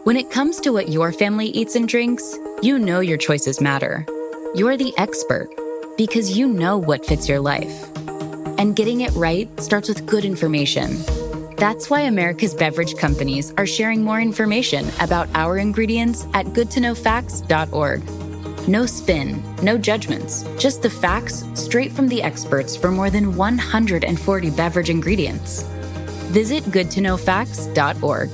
When it comes to what your family eats and drinks, you know your choices matter. You're the expert because you know what fits your life. And getting it right starts with good information. That's why America's beverage companies are sharing more information about our ingredients at goodtoknowfacts.org. No spin, no judgments, just the facts straight from the experts for more than 140 beverage ingredients. Visit goodtoknowfacts.org.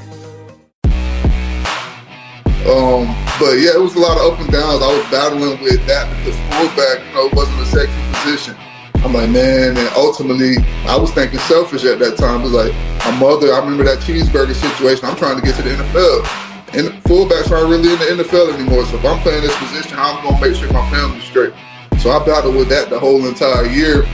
But yeah, it was a lot of up and downs. I was battling with that because fullback, it wasn't a sexy position. I'm like, man, and ultimately, I was thinking selfish at that time. It was like, my mother, I remember that cheeseburger situation. I'm trying to get to the NFL. And fullbacks aren't really in the NFL anymore. So if I'm playing this position, how I'm going to make sure my family's straight? So I battled with that the whole entire year.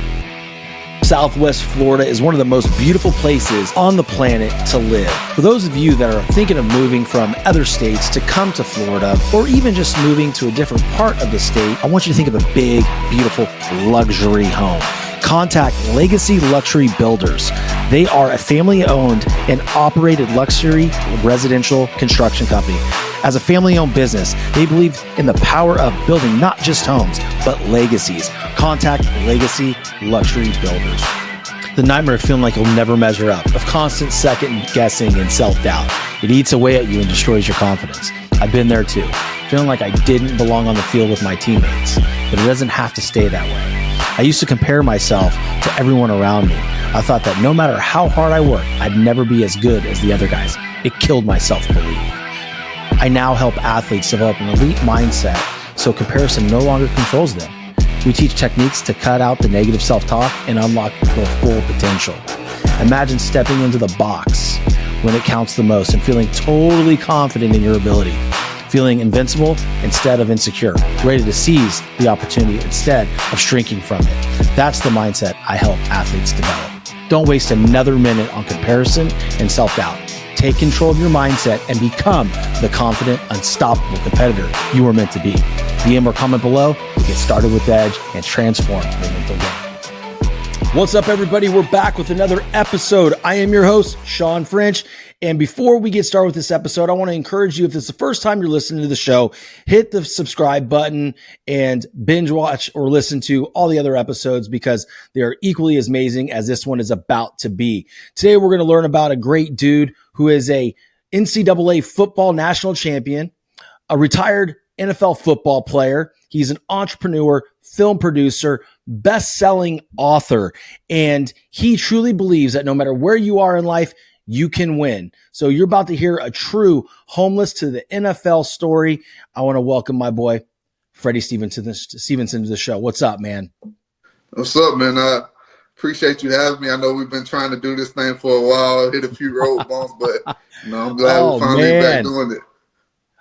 Southwest Florida is one of the most beautiful places on the planet to live. For those of you that are thinking of moving from other states to come to Florida, or even just moving to a different part of the state, I want you to think of a big, beautiful luxury home. Contact Legacy Luxury Builders. They are a family-owned and operated luxury residential construction company. As a family-owned business, they believe in the power of building not just homes, but legacies. Contact Legacy Luxury Builders. The nightmare of feeling like you'll never measure up, of constant second guessing and self-doubt. It eats away at you and destroys your confidence. I've been there too, feeling like I didn't belong on the field with my teammates, but it doesn't have to stay that way. I used to compare myself to everyone around me. I thought that no matter how hard I worked, I'd never be as good as the other guys. It killed my self-belief. I now help athletes develop an elite mindset so comparison no longer controls them. We teach techniques to cut out the negative self-talk and unlock their full potential. Imagine stepping into the box when it counts the most and feeling totally confident in your ability, feeling invincible instead of insecure, ready to seize the opportunity instead of shrinking from it. That's the mindset I help athletes develop. Don't waste another minute on comparison and self-doubt. Take control of your mindset and become the confident, unstoppable competitor you are meant to be. DM or comment below to get started with Edge and transform your mental game. What's up, everybody? We're back with another episode. I am your host, Shawn French. And before we get started with this episode, I want to encourage you, if it's the first time you're listening to the show, hit the subscribe button and binge watch or listen to all the other episodes because they are equally as amazing as this one is about to be. Today, we're going to learn about a great dude who is a NCAA football national champion, a retired NFL football player. He's an entrepreneur, film producer, best-selling author, and he truly believes that no matter where you are in life, you can win. So you're about to hear a true homeless to the NFL story. I want to welcome my boy, Freddy Stevenson to the show. What's up, man? What's up, man? I appreciate you having me. I know we've been trying to do this thing for a while, hit a few road bumps, but I'm glad we're finally back doing it.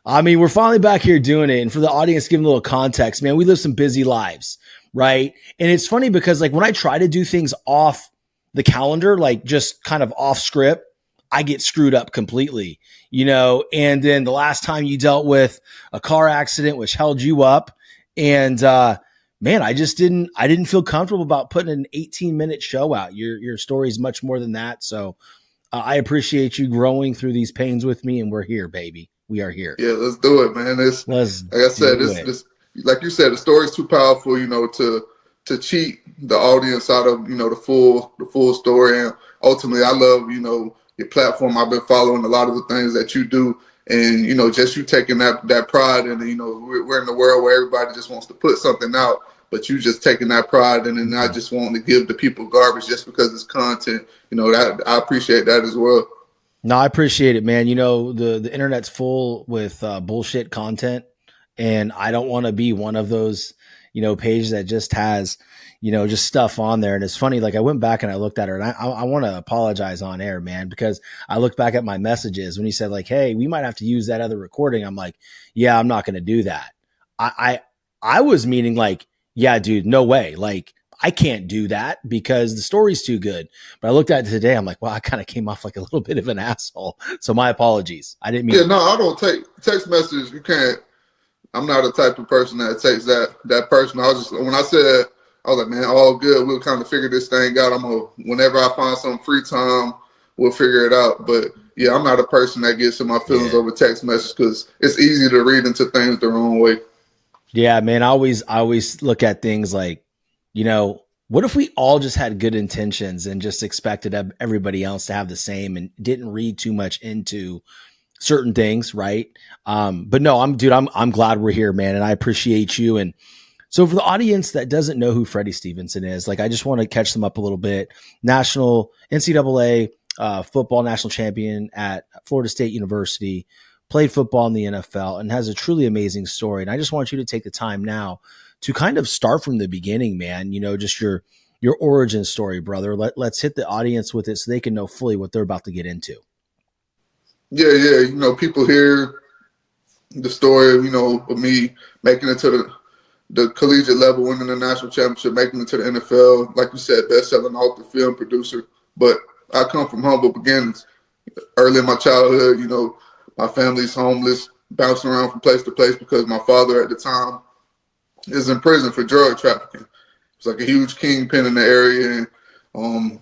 I mean, we're finally back here doing it. And for the audience, give them a little context, man, we live some busy lives, right? And it's funny because like when I try to do things off the calendar, like just kind of off script, I get screwed up completely, and then the last time you dealt with a car accident, which held you up. And, man, I didn't feel comfortable about putting an 18-minute show out. Your story is much more than that. So I appreciate you growing through these pains with me, and we're here, baby. We are here. Yeah, let's do it, man. Like I said, this, like you said, the story's too powerful, to cheat the audience out of, the full story. And ultimately, I love, your platform. I've been following a lot of the things that you do, and just you taking that pride, and we're in the world where everybody just wants to put something out, but you just taking that pride and then not just wanting to give the people garbage just because it's content. That I appreciate that as well. No, I appreciate it, man. The internet's full with bullshit content, and I don't want to be one of those pages that just has just stuff on there. And it's funny, like I went back and I looked at her, and I want to apologize on air, man, because I looked back at my messages when he said like, hey, we might have to use that other recording. I'm like, yeah, I'm not going to do that. I was meaning like, yeah, dude, no way. Like I can't do that because the story's too good. But I looked at it today. I'm like, well, I kind of came off like a little bit of an asshole. So my apologies. I didn't mean. Yeah, no, I don't take text messages. You can't. I'm not a type of person that takes that personal. When I said, I was like, man, all good. We'll kind of figure this thing out. Whenever I find some free time, we'll figure it out. But yeah, I'm not a person that gets in my feelings over text message because it's easy to read into things the wrong way. Yeah, man. I always look at things like, what if we all just had good intentions and just expected everybody else to have the same and didn't read too much into certain things, right? But no, I'm glad we're here, man, and I appreciate you. And so for the audience that doesn't know who Freddy Stevenson is, like I just want to catch them up a little bit. National NCAA football national champion at Florida State University, played football in the NFL, and has a truly amazing story. And I just want you to take the time now to kind of start from the beginning, man. Just your origin story, brother. Let's hit the audience with it so they can know fully what they're about to get into. Yeah. People hear the story, of me making it to the collegiate level, winning the national championship, making it to the NFL. Like you said, best-selling author, film producer. But I come from humble beginnings. Early in my childhood, my family's homeless, bouncing around from place to place because my father at the time is in prison for drug trafficking. It's like a huge kingpin in the area, and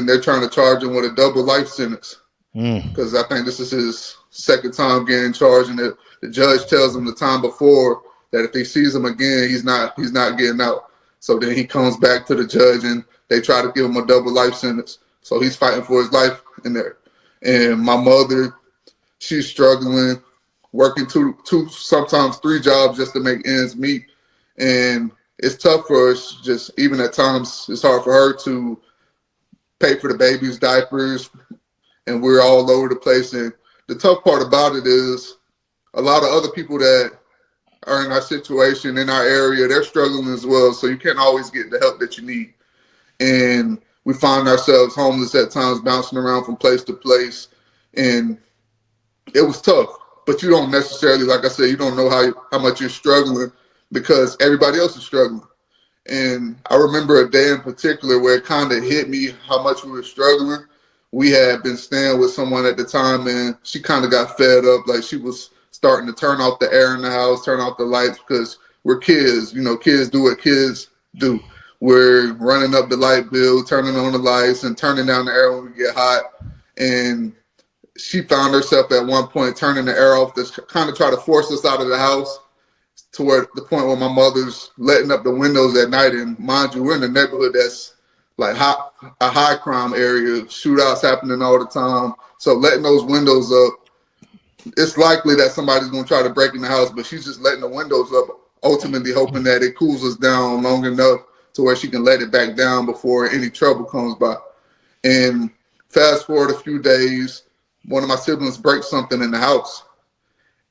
they're trying to charge him with a double life sentence because I think this is his second time getting charged, and the judge tells him the time before that if he sees him again, he's not getting out. So then he comes back to the judge, and they try to give him a double life sentence. So he's fighting for his life in there. And my mother, she's struggling, working two, sometimes three jobs just to make ends meet. And it's tough for us, just even at times, it's hard for her to pay for the baby's diapers, and we're all over the place. And the tough part about it is a lot of other people that are in our situation, in our area, they're struggling as well. So you can't always get the help that you need. And we find ourselves homeless at times, bouncing around from place to place. And it was tough. But you don't necessarily, like I said, you don't know how much you're struggling because everybody else is struggling. And I remember a day in particular where it kind of hit me how much we were struggling. We had been staying with someone at the time, and she kind of got fed up. Like she was starting to turn off the air in the house, turn off the lights because we're kids. Kids do what kids do. We're running up the light bill, turning on the lights, and turning down the air when we get hot. And she found herself at one point turning the air off to kind of try to force us out of the house to where the point where my mother's letting up the windows at night. And mind you, we're in a neighborhood that's like a high crime area, shootouts happening all the time. So letting those windows up, it's likely that somebody's going to try to break in the house, but she's just letting the windows up, ultimately hoping that it cools us down long enough to where she can let it back down before any trouble comes by. And fast forward a few days, one of my siblings breaks something in the house,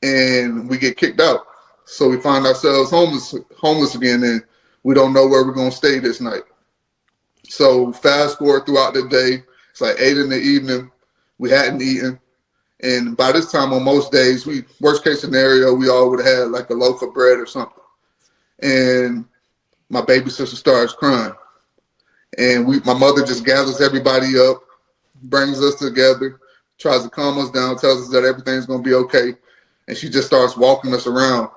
and we get kicked out. So we find ourselves homeless again, and we don't know where we're going to stay this night. So fast forward throughout the day, it's like 8 in the evening. We hadn't eaten. And by this time on most days, worst case scenario, we all would have had like a loaf of bread or something. And my baby sister starts crying. And my mother just gathers everybody up, brings us together, tries to calm us down, tells us that everything's going to be okay. And she just starts walking us around.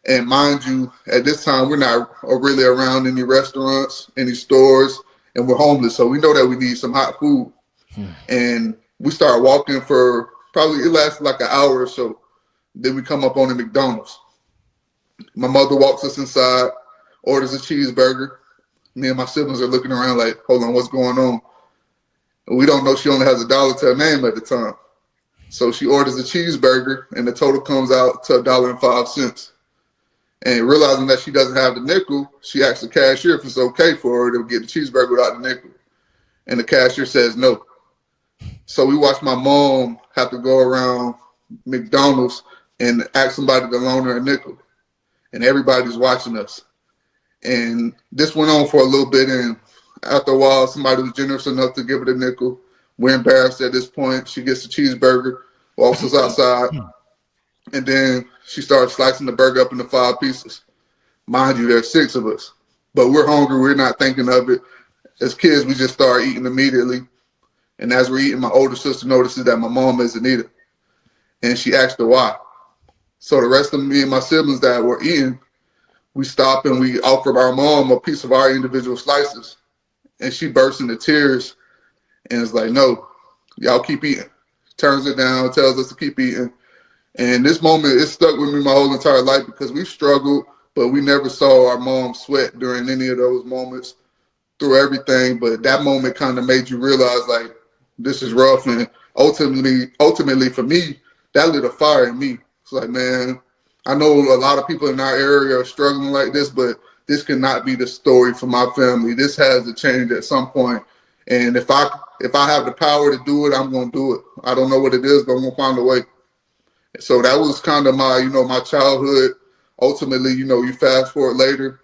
And mind you, at this time, we're not really around any restaurants, any stores, and we're homeless. So we know that we need some hot food. And we start walking for probably, it lasted like an hour or so. Then we come up on a McDonald's. My mother walks us inside, orders a cheeseburger. Me and my siblings are looking around like, hold on, what's going on? And we don't know she only has $1 to her name at the time. So she orders a cheeseburger, and the total comes out to $1.05. And realizing that she doesn't have the nickel, she asks the cashier if it's okay for her to get the cheeseburger without the nickel. And the cashier says no. So we watched my mom have to go around McDonald's and ask somebody to loan her a nickel. And everybody's watching us. And this went on for a little bit, and after a while, somebody was generous enough to give her the nickel. We're embarrassed at this point. She gets the cheeseburger, walks us outside, and then she starts slicing the burger up into 5 pieces. Mind you, there's 6 of us. But we're hungry. We're not thinking of it. As kids, we just start eating immediately. And as we're eating, my older sister notices that my mom isn't eating. And she asked her why. So the rest of me and my siblings that were eating, we stopped and we offered our mom a piece of our individual slices. And she burst into tears and was like, no, y'all keep eating. Turns it down, tells us to keep eating. And this moment, it stuck with me my whole entire life because we struggled, but we never saw our mom sweat during any of those moments through everything. But that moment kind of made you realize, like, this is rough. And ultimately for me, that lit a fire in me. It's like, man, I know a lot of people in our area are struggling like this, but this cannot be the story for my family. This has to change at some point. And if I have the power to do it, I'm going to do it. I don't know what it is, but I'm going to find a way. So that was kind of my, my childhood. Ultimately, you fast forward later,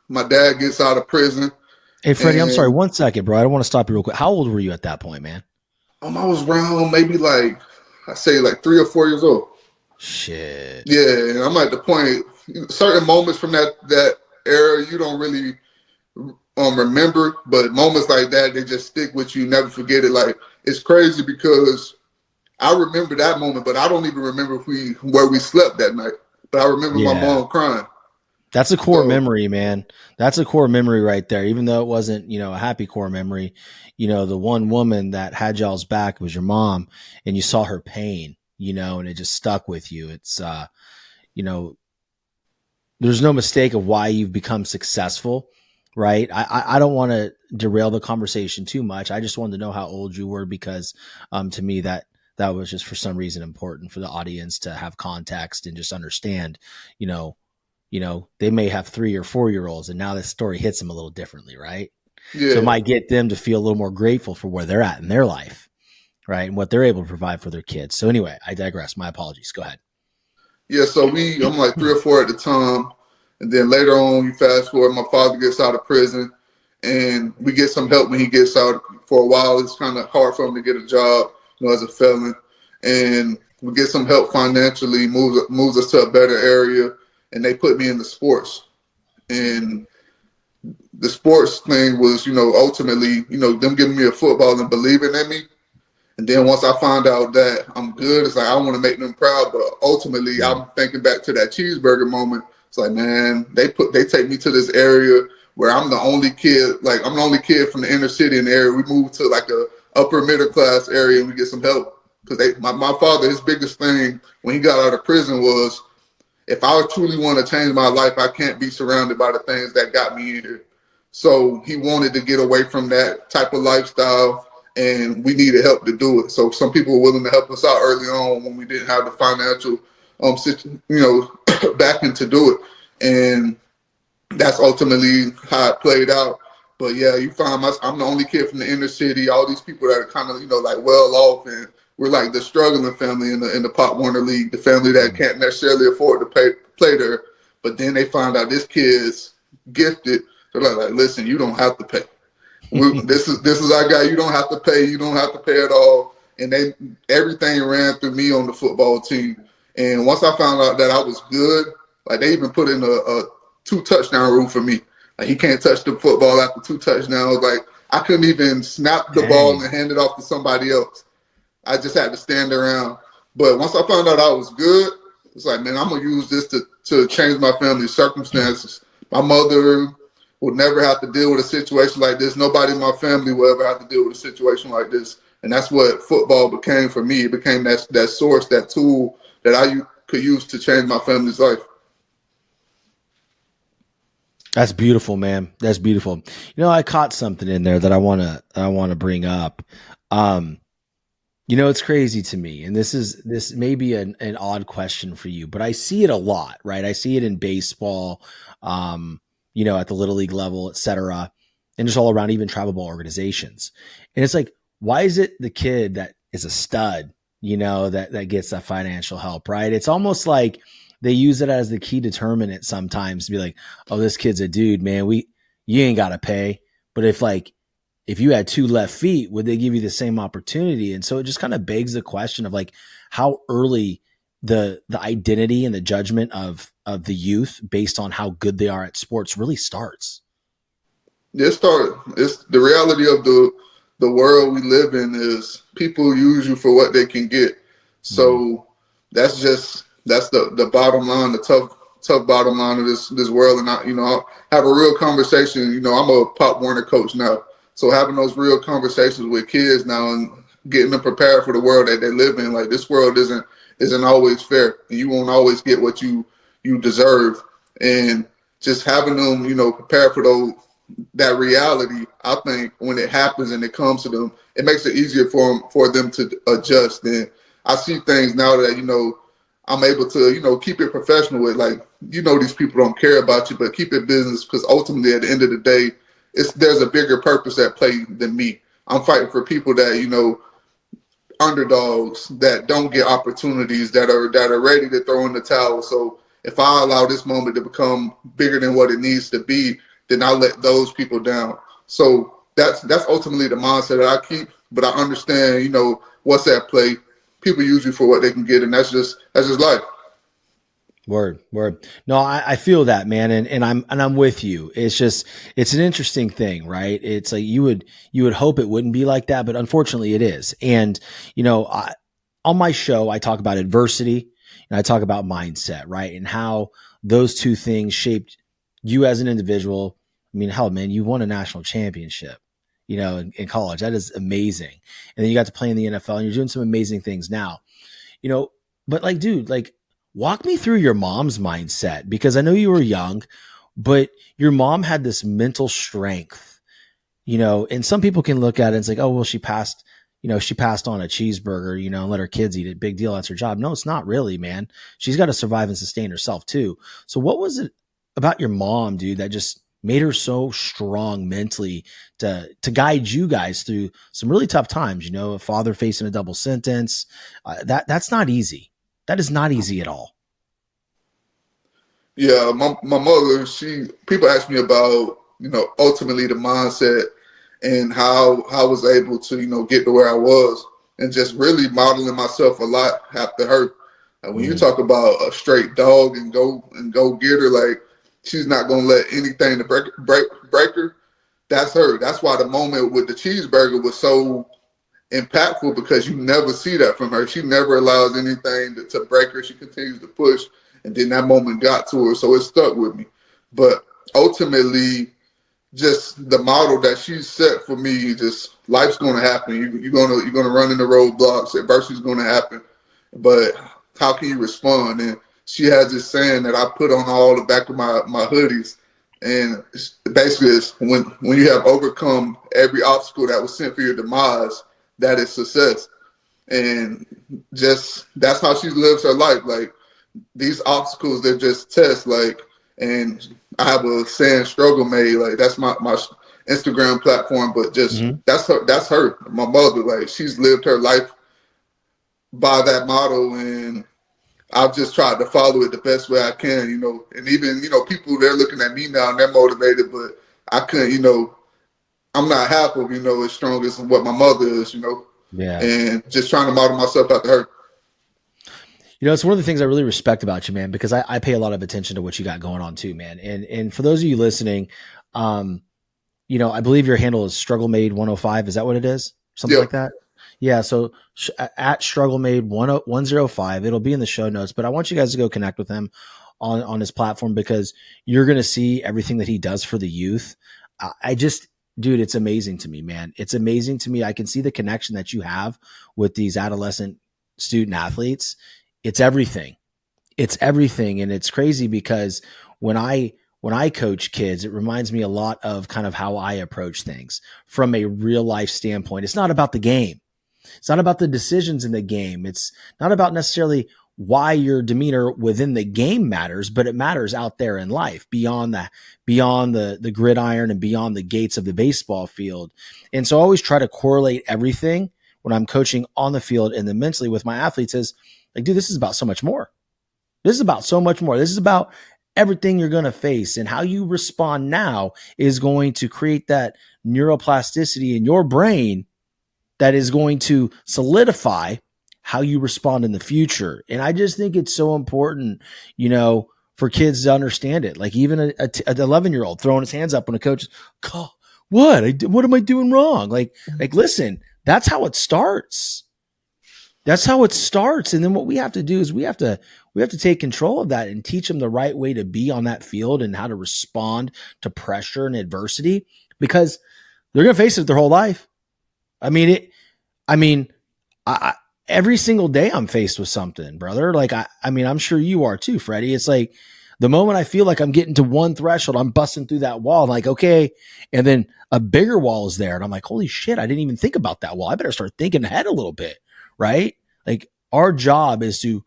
my dad gets out of prison. Hey, Freddie, I'm sorry. 1 second, bro. I don't want to stop you real quick. How old were you at that point, man? I was around maybe like 3 or 4 years old. Shit. Yeah, and I'm at the point, certain moments from that era, you don't really remember, but moments like that, they just stick with you. Never forget it. Like, it's crazy because I remember that moment, but I don't even remember where we slept that night. But I remember my mom crying. That's a core memory, man. That's a core memory right there. Even though it wasn't, a happy core memory, the one woman that had y'all's back was your mom, and you saw her pain, and it just stuck with you. It's, there's no mistake of why you've become successful, right? I don't want to derail the conversation too much. I just wanted to know how old you were because, to me, that was just for some reason important for the audience to have context and just understand, they may have 3 or 4 year olds and now this story hits them a little differently. Right. Yeah. So it might get them to feel a little more grateful for where they're at in their life. Right. And what they're able to provide for their kids. So anyway, I digress. My apologies. Go ahead. Yeah. So I'm like 3 or 4 at the time. And then later on, you fast forward, my father gets out of prison and we get some help when he gets out. For a while, it's kind of hard for him to get a job, as a felon. And we get some help financially, moves us to a better area. And they put me in the sports. And the sports thing was, ultimately, them giving me a football and believing in me. And then once I find out that I'm good, it's like I want to make them proud. But ultimately, I'm thinking back to that cheeseburger moment. It's like, man, they take me to this area where I'm the only kid. Like, I'm the only kid from the inner city in the area. We moved to like a upper middle class area and we get some help. Because my father, his biggest thing when he got out of prison was, if I truly want to change my life, I can't be surrounded by the things that got me in here. So he wanted to get away from that type of lifestyle, and we needed help to do it. So some people were willing to help us out early on when we didn't have the financial, backing to do it. And that's ultimately how it played out. But yeah, you find I'm the only kid from the inner city. All these people that are kind of, like well off, and we're like the struggling family in the Pop Warner League, the family that can't necessarily afford to play there. But then they find out this kid's gifted. They're like, listen, you don't have to pay. This is our guy. You don't have to pay. You don't have to pay at all. And everything ran through me on the football team. And once I found out that I was good, like they even put in a 2 touchdown rule for me. Like he can't touch the football after 2 touchdowns. Like I couldn't even snap the ball and hand it off to somebody else. I just had to stand around. But once I found out I was good, it's like, man, I'm going to use this to change my family's circumstances. My mother would never have to deal with a situation like this. Nobody in my family will ever have to deal with a situation like this. And that's what football became for me. It became that source, that tool that I could use to change my family's life. That's beautiful, man. That's beautiful. I caught something in there that I want to bring up. It's crazy to me, and this may be an odd question for you, but I see it a lot, right? I see it in baseball, at the Little League level, et cetera, and just all around, even travel ball organizations. And it's like, why is it the kid that is a stud, that gets that financial help, right? It's almost like they use it as the key determinant sometimes to be like, oh, this kid's a dude, man. You ain't got to pay. But if you had 2 left feet, would they give you the same opportunity? And so it just kind of begs the question of like how early the identity and the judgment of the youth based on how good they are at sports really starts. It's the reality of the world we live in is people use you for what they can get. So that's the bottom line, the tough bottom line of this world. And I have a real conversation. I'm a Pop Warner coach now. So having those real conversations with kids now, and getting them prepared for the world that they live in. Like, this world isn't always fair, and you won't always get what you deserve. And just having them, prepare for that reality, I think when it happens and it comes to them, it makes it easier for them to adjust. And I see things now that, I'm able to, keep it professional with, like, these people don't care about you, but keep it business, because ultimately at the end of the day, there's a bigger purpose at play than me. I'm fighting for people that, underdogs that don't get opportunities, that are ready to throw in the towel. So if I allow this moment to become bigger than what it needs to be, then I let those people down. So that's ultimately the mindset that I keep. But I understand, what's at play. People use you for what they can get, and that's just life. Word. No, I feel that, man. And I'm with you. It's an interesting thing, right? It's like you would hope it wouldn't be like that, but unfortunately it is. And, on my show, I talk about adversity and I talk about mindset, right? And how those two things shaped you as an individual. I mean, hell, man, you won a national championship, in college. That is amazing. And then you got to play in the NFL and you're doing some amazing things now, but like, dude, like, walk me through your mom's mindset, because I know you were young, but your mom had this mental strength, and some people can look at it and say, oh, well, she passed on a cheeseburger, and let her kids eat it. Big deal. That's her job. No, it's not really, man. She's got to survive and sustain herself too. So what was it about your mom, dude, that just made her so strong mentally to guide you guys through some really tough times? A father facing a double sentence. That's not easy. That is not easy at all. Yeah, my mother, people ask me about, ultimately the mindset and how I was able to, get to where I was, and just really modeling myself a lot after her. And when you talk about a straight dog and go get her, like, she's not gonna let anything to break her. That's her. That's why the moment with the cheeseburger was so impactful, because you never see that from her. She never allows anything to break her. She continues to push, and then that moment got to her, so it stuck with me. But ultimately, just the model that she set for me, just life's going to happen. You're gonna run into roadblocks. Adversity's going to happen, but how can you respond? And she has this saying that I put on all the back of my hoodies, and basically it's when you have overcome every obstacle that was sent for your demise, that is success. And just that's how she lives her life. Like, these obstacles, they're just tests. Like, and I have a saying, struggle made. Like, that's my Instagram platform. But just that's her, my mother. Like, she's lived her life by that motto, and I've just tried to follow it the best way I can. And even people, they're looking at me now and they're motivated, but I couldn't. I'm not half of, as strong as what my mother is, Yeah. And just trying to model myself after her. It's one of the things I really respect about you, man, because I pay a lot of attention to what you got going on too, man. And for those of you listening, I believe your handle is StruggleMade105. Is that what it is? Something like that? Yeah. So at StruggleMade105, it'll be in the show notes, but I want you guys to go connect with him on his platform, because you're going to see everything that he does for the youth. Dude, it's amazing to me, man. It's amazing to me. I can see the connection that you have with these adolescent student athletes. It's everything. It's everything. And it's crazy, because when I coach kids, it reminds me a lot of kind of how I approach things from a real life standpoint. It's not about the game. It's not about the decisions in the game. It's not about necessarily why your demeanor within the game matters, but it matters out there in life, beyond the gridiron and beyond the gates of the baseball field. And so I always try to correlate everything when I'm coaching on the field and then mentally with my athletes is like, dude, this is about so much more. This is about so much more. This is about everything you're going to face, and how you respond now is going to create that neuroplasticity in your brain that is going to solidify how you respond in the future. And I just think it's so important, for kids to understand it. Like, even an 11-year-old throwing his hands up when a coach, what am I doing wrong? Like, listen, that's how it starts. That's how it starts. And then what we have to do is we have to take control of that and teach them the right way to be on that field and how to respond to pressure and adversity, because they're going to face it their whole life. I mean, every single day I'm faced with something, brother. Like, I mean, I'm sure you are too, Freddie. It's like the moment I feel like I'm getting to one threshold, I'm busting through that wall. I'm like, okay. And then a bigger wall is there. And I'm like, holy shit, I didn't even think about that wall. I better start thinking ahead a little bit, right? Like, our job is to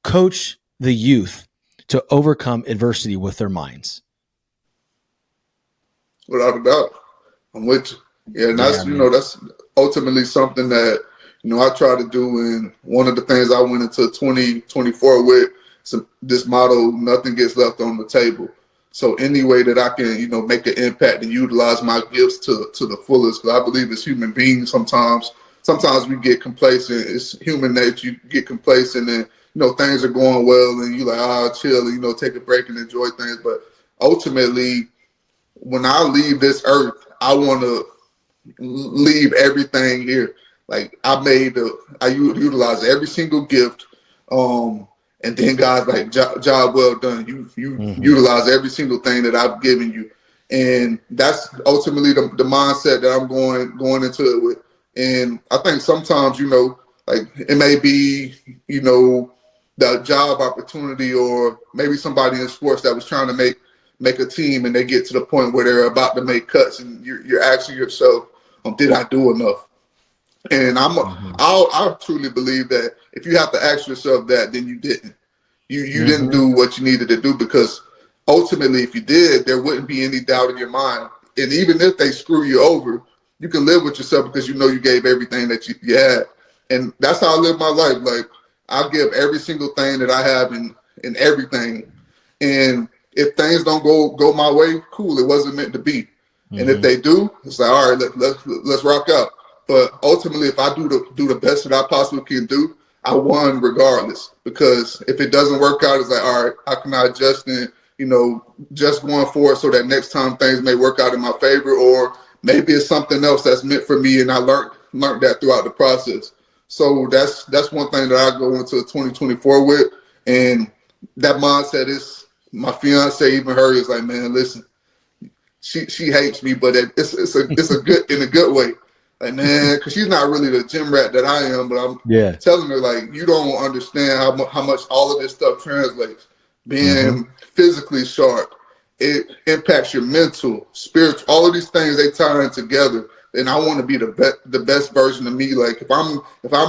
coach the youth to overcome adversity with their minds. Without a doubt. I'm with you. Yeah, and that's, that's ultimately something that, I try to do. And one of the things I went into 2024 with, this motto, nothing gets left on the table. So any way that I can, make an impact and utilize my gifts to the fullest, because I believe as human beings, sometimes we get complacent. It's human nature. You get complacent and, things are going well and you like, chill and, take a break and enjoy things. But ultimately, when I leave this earth, I want to leave everything here. Like I utilized every single gift. And then God's like, job well done. You utilize every single thing that I've given you. And that's ultimately the mindset that I'm going into it with. And I think sometimes, like it may be, the job opportunity or maybe somebody in sports that was trying to make a team and they get to the point where they're about to make cuts and you're asking yourself, did I do enough? And I truly believe that if you have to ask yourself that, then you didn't. You didn't do what you needed to do, because ultimately if you did, there wouldn't be any doubt in your mind. And even if they screw you over, you can live with yourself because you gave everything that you had. And that's how I live my life. Like I give every single thing that I have in everything. And if things don't go my way, cool, it wasn't meant to be. And if they do, it's like, all right, let's rock out. But ultimately, if I do the best that I possibly can do, I won regardless. Because if it doesn't work out, it's like, all right, how can I adjust and, just going forward so that next time things may work out in my favor, or maybe it's something else that's meant for me and I learned that throughout the process. So that's one thing that I go into 2024 with. And that mindset is, my fiance, even her, is like, man, listen, she hates me, but it's a good, in a good way. Like, man, because she's not really the gym rat that I am, but I'm telling her, like, you don't understand how much all of this stuff translates. Being physically sharp, it impacts your mental, spiritual, all of these things, they tie in together. And I want to be the best version of me. Like if I'm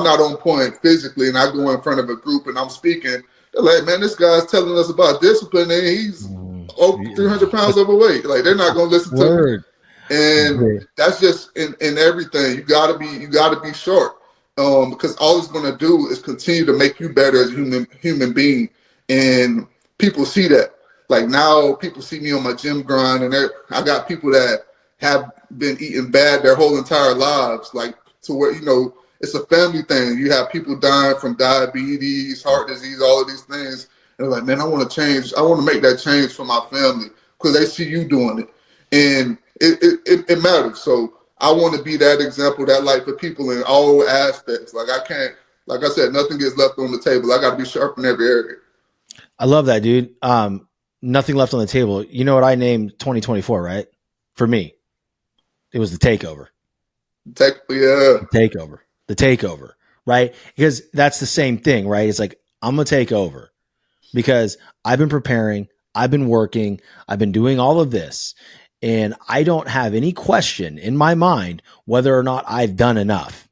not on point physically and I go in front of a group and I'm speaking, they're like, man, this guy's telling us about discipline and he's over 300 pounds overweight. Like they're not going to listen to me. And that's just in everything. You gotta be sharp, because all it's gonna do is continue to make you better as a human being. And people see that. Like now, people see me on my gym grind, and I got people that have been eating bad their whole entire lives, like to where it's a family thing. You have people dying from diabetes, heart disease, all of these things. And they're like, man, I want to change. I want to make that change for my family because they see you doing it, and it matters. So I want to be that example, that light for people in all aspects. Like I can't, like I said, nothing gets left on the table. I got to be sharp in every area. I love that, dude. Nothing left on the table. You know what I named 2024, right? For me, it was the takeover. The takeover, right? Because that's the same thing, right? It's like, I'm going to take over because I've been preparing, I've been working, I've been doing all of this. And I don't have any question in my mind whether or not I've done enough.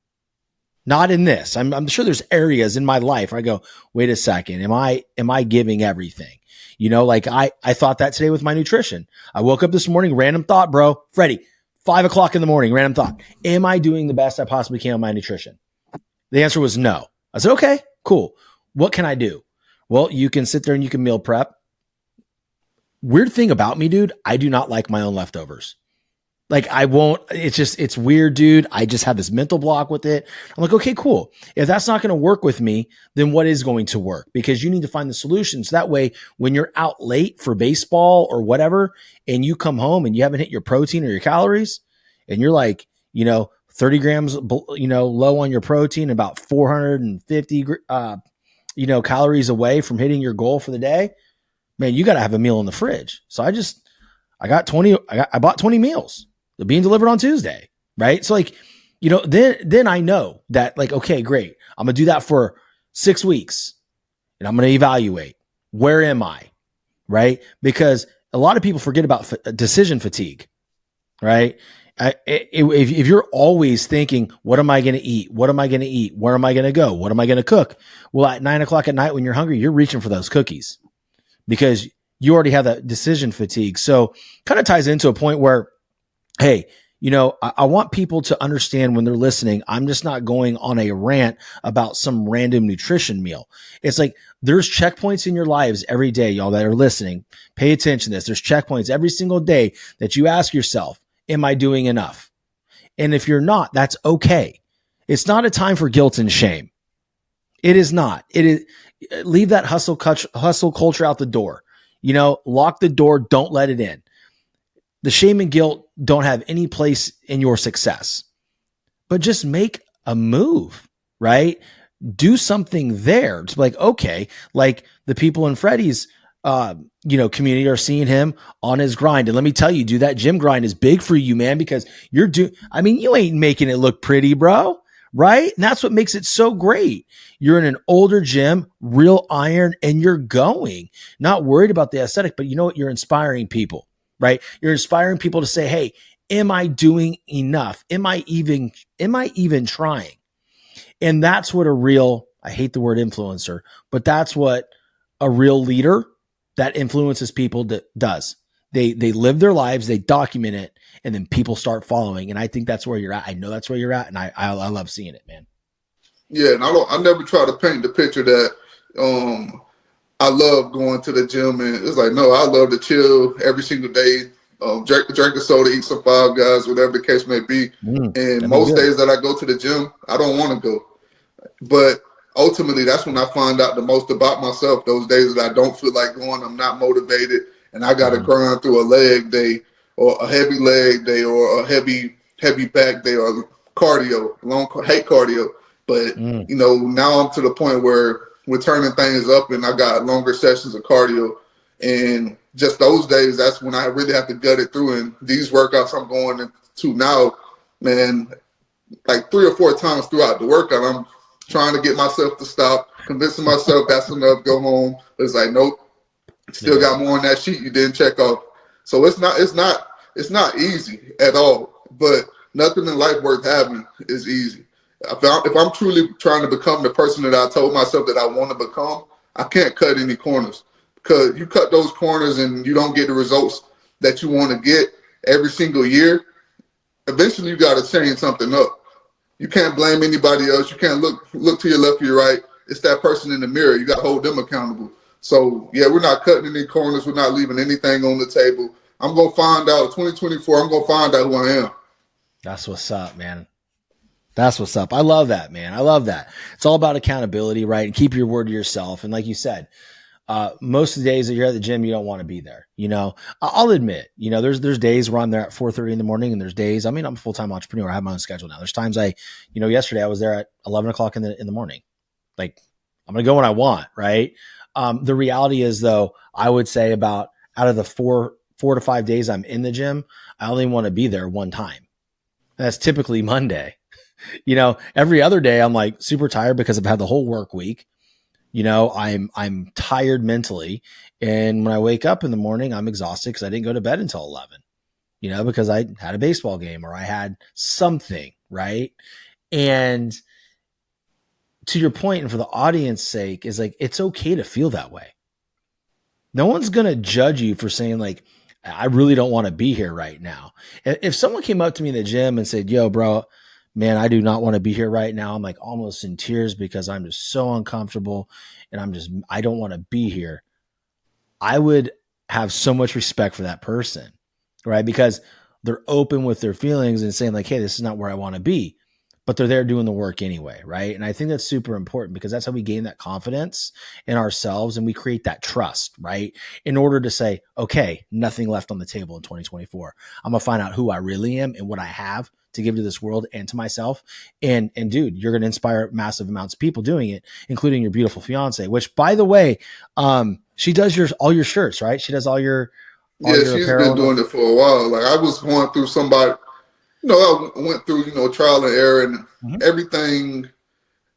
Not in this. I'm sure there's areas in my life where I go, wait a second, am I giving everything? Like I thought that today with my nutrition. I woke up this morning, random thought, bro. Freddie, 5:00 in the morning, random thought. Am I doing the best I possibly can on my nutrition? The answer was no. I said, okay, cool. What can I do? Well, you can sit there and you can meal prep. Weird thing about me, dude, I do not like my own leftovers. Like I won't, it's weird, dude. I just have this mental block with it. I'm like, okay, cool. If that's not going to work with me, then what is going to work? Because you need to find the solutions. That way, when you're out late for baseball or whatever, and you come home and you haven't hit your protein or your calories, and you're like, 30 grams, low on your protein, about 450, calories away from hitting your goal for the day, man, you got to have a meal in the fridge. So I bought 20 meals. They're being delivered on Tuesday, right? So like then I know that, like, okay, great. I'm going to do that for 6 weeks and I'm going to evaluate. Where am I? Right? Because a lot of people forget about decision fatigue, right? If you're always thinking, what am I going to eat? What am I going to eat? Where am I going to go? What am I going to cook? Well, at 9:00 at night when you're hungry, you're reaching for those cookies because you already have that decision fatigue. So kind of ties into a point where, hey, I want people to understand when they're listening, I'm just not going on a rant about some random nutrition meal. It's like there's checkpoints in your lives every day, y'all that are listening. Pay attention to this. There's checkpoints every single day that you ask yourself, am I doing enough? And if you're not, that's okay. It's not a time for guilt and shame. It is not. It is. Leave that hustle culture out the door. Lock the door. Don't let it in. The shame and guilt don't have any place in your success, but just make a move, right? Do something there. It's like, okay, like the people in Freddie's, community are seeing him on his grind. And let me tell you, dude, that gym grind is big for you, man, because you ain't making it look pretty, bro. Right. And that's what makes it so great. You're in an older gym, real iron, and you're going, not worried about the aesthetic, but you know what? You're inspiring people. Right? You're inspiring people to say, hey, am I doing enough? Am I even trying? And that's what I hate the word influencer, but that's what a real leader that influences people does. They live their lives, they document it, and then people start following. And I think that's where you're at. I know that's where you're at. And I love seeing it, man. Yeah. And I never try to paint the picture that, I love going to the gym, and it's like, no, I love to chill every single day, drink a soda, eat some Five Guys, whatever the case may be. And most days that I go to the gym, I don't want to go. But ultimately, that's when I find out the most about myself. Those days that I don't feel like going, I'm not motivated, and I got to grind through a leg day or a heavy leg day or a heavy back day or cardio. Hate cardio. But, now I'm to the point where we're turning things up and I got longer sessions of cardio. And just those days, that's when I really have to gut it through. And these workouts I'm going into now, man, like 3 or 4 times throughout the workout, I'm trying to get myself to stop, convincing myself that's enough, go home. It's like, nope, still got more on that sheet you didn't check off. So it's not easy at all, but nothing in life worth having is easy. If I'm truly trying to become the person that I told myself that I want to become, I can't cut any corners, because you cut those corners and you don't get the results that you want to get every single year. Eventually, you got to change something up. You can't blame anybody else. You can't look to your left or your right. It's that person in the mirror. You got to hold them accountable. So, yeah, we're not cutting any corners. We're not leaving anything on the table. I'm going to find out, 2024, I'm going to find out who I am. That's what's up, man. That's what's up. I love that, man. I love that. It's all about accountability, right? And keep your word to yourself. And like you said, most of the days that you're at the gym, you don't want to be there. I'll admit, there's days where I'm there at 4:30 in the morning, and there's days, I'm a full-time entrepreneur. I have my own schedule now. There's times yesterday I was there at 11 o'clock in the morning. Like, I'm going to go when I want, right? The reality is, though, I would say about out of the four to 5 days I'm in the gym, I only want to be there one time. And that's typically Monday. Every other day I'm like super tired because I've had the whole work week. I'm tired mentally. And when I wake up in the morning, I'm exhausted because I didn't go to bed until 11, because I had a baseball game or I had something, right? And to your point, and for the audience's sake, is like, it's okay to feel that way. No one's going to judge you for saying like, I really don't want to be here right now. If someone came up to me in the gym and said, yo, bro, man, I do not want to be here right now. I'm like almost in tears because I'm just so uncomfortable and I don't want to be here. I would have so much respect for that person, right? Because they're open with their feelings and saying like, hey, this is not where I want to be, but they're there doing the work anyway, right? And I think that's super important because that's how we gain that confidence in ourselves and we create that trust, right? In order to say, okay, nothing left on the table in 2024. I'm going to find out who I really am and what I have to give to this world and to myself. And dude, you're going to inspire massive amounts of people doing it, including your beautiful fiance, which by the way, she does all your shirts, right? She does all your she's been doing it for a while. Like I was going through somebody, I went through, trial and error and everything.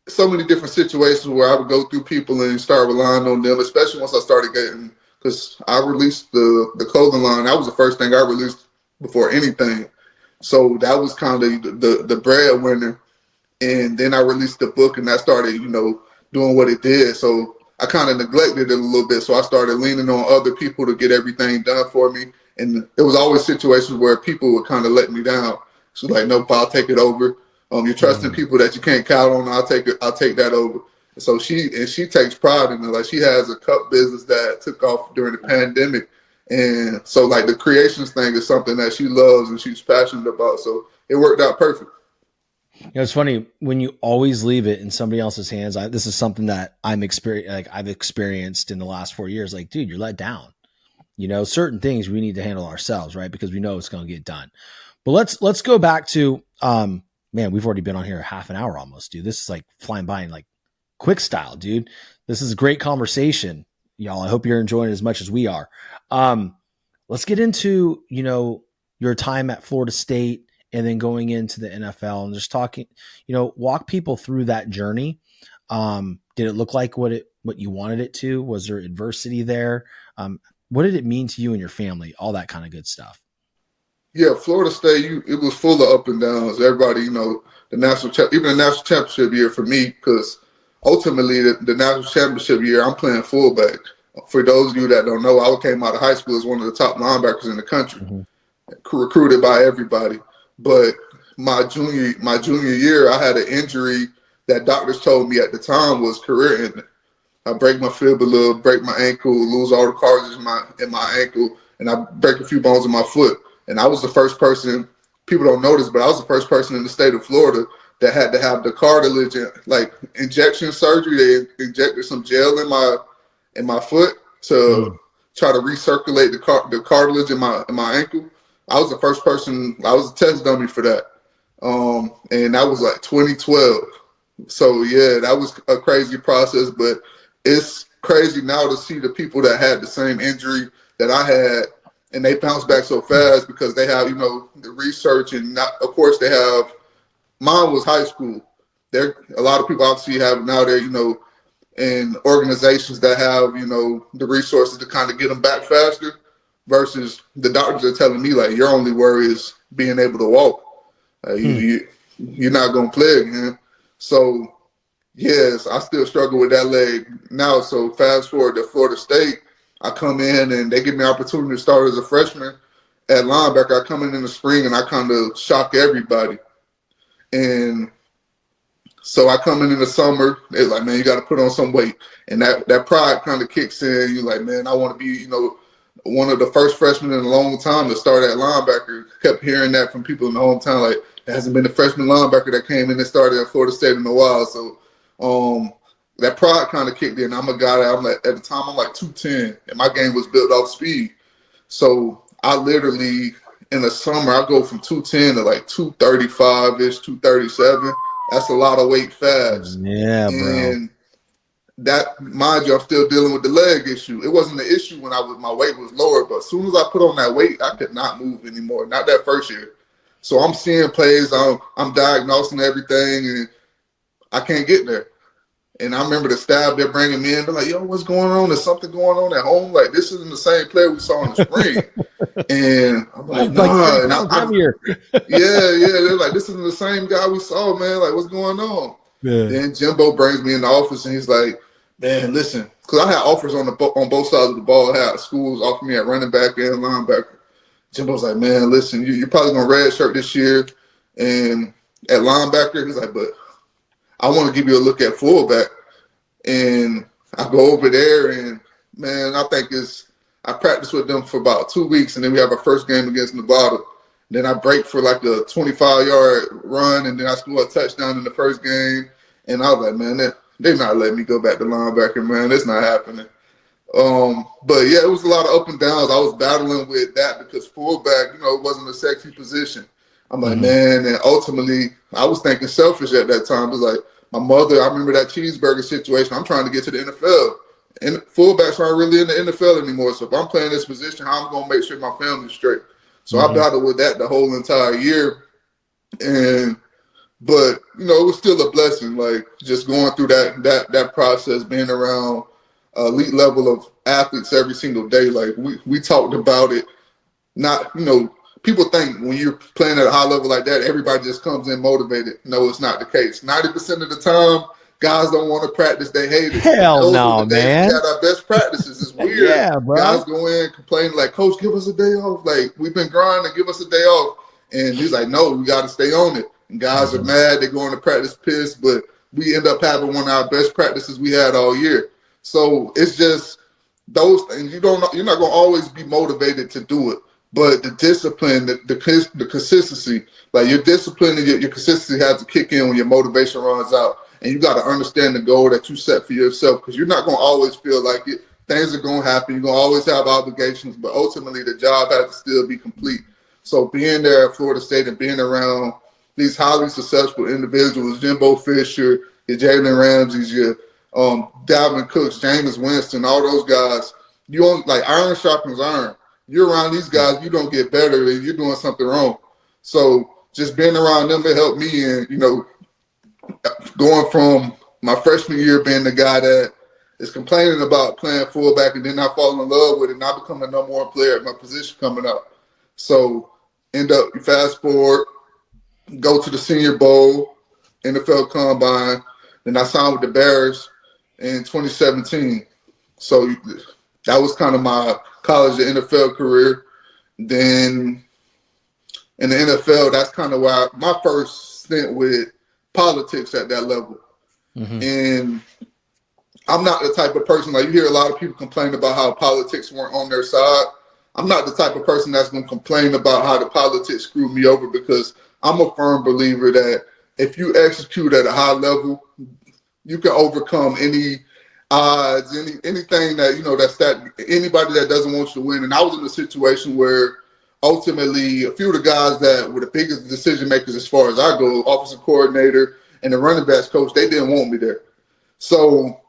So many different situations where I would go through people and start relying on them, especially once I started getting, because I released the clothing line. That was the first thing I released before anything. So that was kind of the breadwinner. And then I released the book and that started, doing what it did. So I kind of neglected it a little bit. So I started leaning on other people to get everything done for me. And it was always situations where people would kind of let me down. So like, nope, I'll take it over. You're trusting people that you can't count on. I'll take that over. So she takes pride in it. Like, she has a cup business that took off during the pandemic. And so like the creations thing is something that she loves and she's passionate about. So it worked out perfect. It's funny when you always leave it in somebody else's hands. This is something that I've experienced in the last 4 years. Like, dude, you're let down. Certain things we need to handle ourselves, right? Because we know it's going to get done. But let's go back to man, we've already been on here half an hour almost, dude. This is like flying by in like quick style, dude. This is a great conversation, y'all. I hope you're enjoying it as much as we are. Let's get into your time at Florida State. And then going into the NFL and just talking, walk people through that journey. Did it look like what you wanted it to? Was there adversity there? What did it mean to you and your family? All that kind of good stuff. Yeah, Florida State, it was full of up and downs. Everybody, even the national championship year for me, because ultimately the national championship year, I'm playing fullback. For those of you that don't know, I came out of high school as one of the top linebackers in the country, recruited by everybody. But my junior year, I had an injury that doctors told me at the time was career ending. I break my fibula, break my ankle, lose all the cartilage in my ankle, and I break a few bones in my foot. And I was the first person, people don't know this, but I was the first person in the state of Florida that had to have the cartilage and like injection surgery. They injected some gel in my foot to try to recirculate the cartilage in my ankle. I was the first person. I was a test dummy for that, and that was like 2012. So yeah, that was a crazy process, but it's crazy now to see the people that had the same injury that I had, and they bounce back so fast because they have the research and of course they have. Mine was high school. There, a lot of people obviously have now. They're in organizations that have the resources to kind of get them back faster. Versus the doctors are telling me like your only worry is being able to walk. You're not gonna play again. So yes, I still struggle with that leg now. So fast forward to Florida State, I come in and they give me an opportunity to start as a freshman at linebacker. I come in the spring and I kind of shock everybody. And so I come in the summer. They're like, man, you got to put on some weight, and that pride kind of kicks in. You're like, man, I want to be one of the first freshmen in a long time to start at linebacker. Kept hearing that from people in the hometown, like, there hasn't been a freshman linebacker that came in and started at Florida State in a while. So that pride kind of kicked in. I'm a guy that at the time I'm like 210, and my game was built off speed. So I literally, in the summer, I go from 210 to like 235-ish, 237. That's a lot of weight fast. Yeah, bro. And that, mind you, I'm still dealing with the leg issue. It wasn't the issue when my weight was lower, but as soon as I put on that weight, I could not move anymore. Not that first year. So I'm seeing plays, I'm diagnosing everything, and I can't get there. And I remember the staff, they're bringing me in. They're like, yo, what's going on? Is something going on at home? Like, this isn't the same player we saw in the spring. And I'm like, nah. And they're like, this isn't the same guy we saw, man. Like, what's going on? Yeah. Then Jimbo brings me in the office, and he's like, man, listen. Because I had offers on both sides of the ball. I had schools offer me at running back and linebacker. Jimbo's like, man, listen, you're probably going to redshirt this year. And at linebacker, he's like, but I want to give you a look at fullback. And I go over there, and, man, I practice with them for about 2 weeks, and then we have our first game against Nevada. Then I break for like a 25-yard run, and then I score a touchdown in the first game. And I was like, man, they're not letting me go back to linebacker, man. It's not happening. But, yeah, it was a lot of up and downs. I was battling with that because fullback, it wasn't a sexy position. I'm like, man, and ultimately I was thinking selfish at that time. It was like my mother, I remember that cheeseburger situation. I'm trying to get to the NFL. And fullbacks aren't really in the NFL anymore. So if I'm playing this position, how am I going to make sure my family's straight? So I battled with that the whole entire year. But you know, it was still a blessing. Like just going through that process, being around elite level of athletes every single day. Like we talked about it. Not, you know, people think when you're playing at a high level like that, everybody just comes in motivated. No, it's not the case. 90% of the time, guys don't want to practice. They hate it. Hell no, were the days man. we had our best practices. It's weird. Yeah, bro. Guys go in complaining like, Coach, give us a day off. Like, we've been grinding, give us a day off. And he's like, no, we got to stay on it. And guys are mad. They go into practice pissed, but we end up having one of our best practices we had all year. So it's just those things. You're not going to always be motivated to do it. But the discipline, the consistency, like your discipline and your consistency has to kick in when your motivation runs out. And you got to understand the goal that you set for yourself, because you're not going to always feel like it. Things are going to happen. You're going to always have obligations, but ultimately the job has to still be complete. So being there at Florida State and being around these highly successful individuals, Jimbo Fisher, your Jalen Ramseys, your Dalvin Cooks, Jameis Winston, all those guys, you only, like iron sharpens iron. You're around these guys, you don't get better and you're doing something wrong. So just being around them, it helped me. And, you know, going from my freshman year being the guy that is complaining about playing fullback and then I fall in love with it and I become a number one player at my position coming up. So fast forward, go to the Senior Bowl, NFL Combine, then I signed with the Bears in 2017. So that was kind of my college to NFL career. Then in the NFL, that's kind of why my first stint with politics at that level. Mm-hmm. And I'm not the type of person, like you hear a lot of people complain about how politics weren't on their side. I'm not the type of person that's going to complain about how the politics screwed me over, because I'm a firm believer that if you execute at a high level, you can overcome any odds, anything that, you know, anybody that doesn't want you to win. And I was in a situation where ultimately a few of the guys that were the biggest decision makers as far as I go, offensive coordinator and the running backs coach, they didn't want me there. So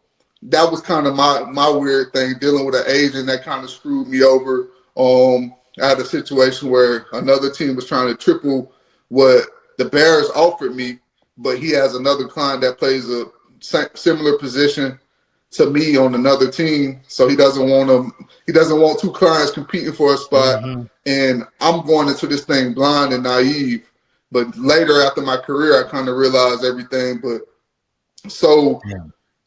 that was kind of my weird thing, dealing with an agent that kind of screwed me over. I had a situation where another team was trying to triple what the Bears offered me, but he has another client that plays a similar position to me on another team, so he doesn't want two clients competing for a spot. Mm-hmm. And I'm going into this thing blind and naive. But later after my career, I kind of realized everything. But so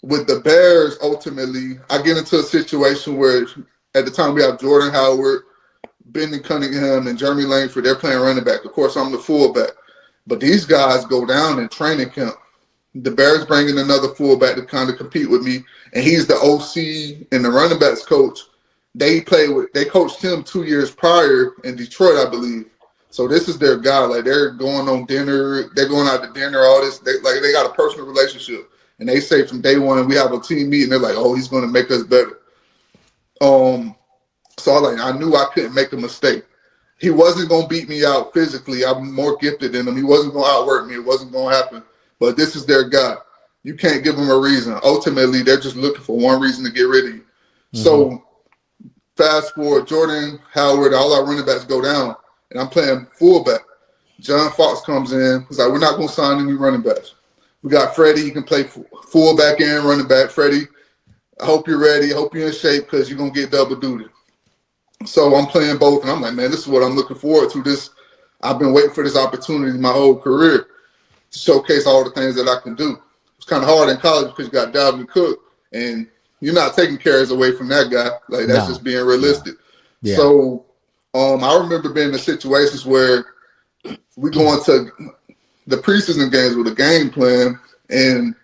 with the Bears, ultimately, I get into a situation where at the time we have Jordan Howard, Benny Cunningham, and Jeremy Langford. They're playing running back. Of course, I'm the fullback. But these guys go down in training camp. The Bears bring in another fullback to kind of compete with me, and he's the OC and the running backs coach. They coached him 2 years prior in Detroit, I believe. So this is their guy. Like, they're going on dinner, they're going out to dinner, all this. They got a personal relationship, and they say from day one we have a team meeting. They're like, "Oh, he's going to make us better." So I knew I couldn't make a mistake. He wasn't going to beat me out physically. I'm more gifted than him. He wasn't going to outwork me. It wasn't going to happen. But this is their guy. You can't give them a reason. Ultimately, they're just looking for one reason to get rid of you. Mm-hmm. So fast forward, Jordan Howard, all our running backs go down, and I'm playing fullback. John Fox comes in. He's like, "We're not going to sign any running backs. We got Freddie. You can play fullback and running back. Freddie, I hope you're ready. I hope you're in shape, because you're going to get double duty." So I'm playing both, and I'm like, man, this is what I'm looking forward to. I've been waiting for this opportunity my whole career to showcase all the things that I can do. It's kind of hard in college because you got Dalvin Cook, and you're not taking carries away from that guy. Like, that's just being realistic. Yeah. So I remember being in situations where we go into the preseason games with a game plan, and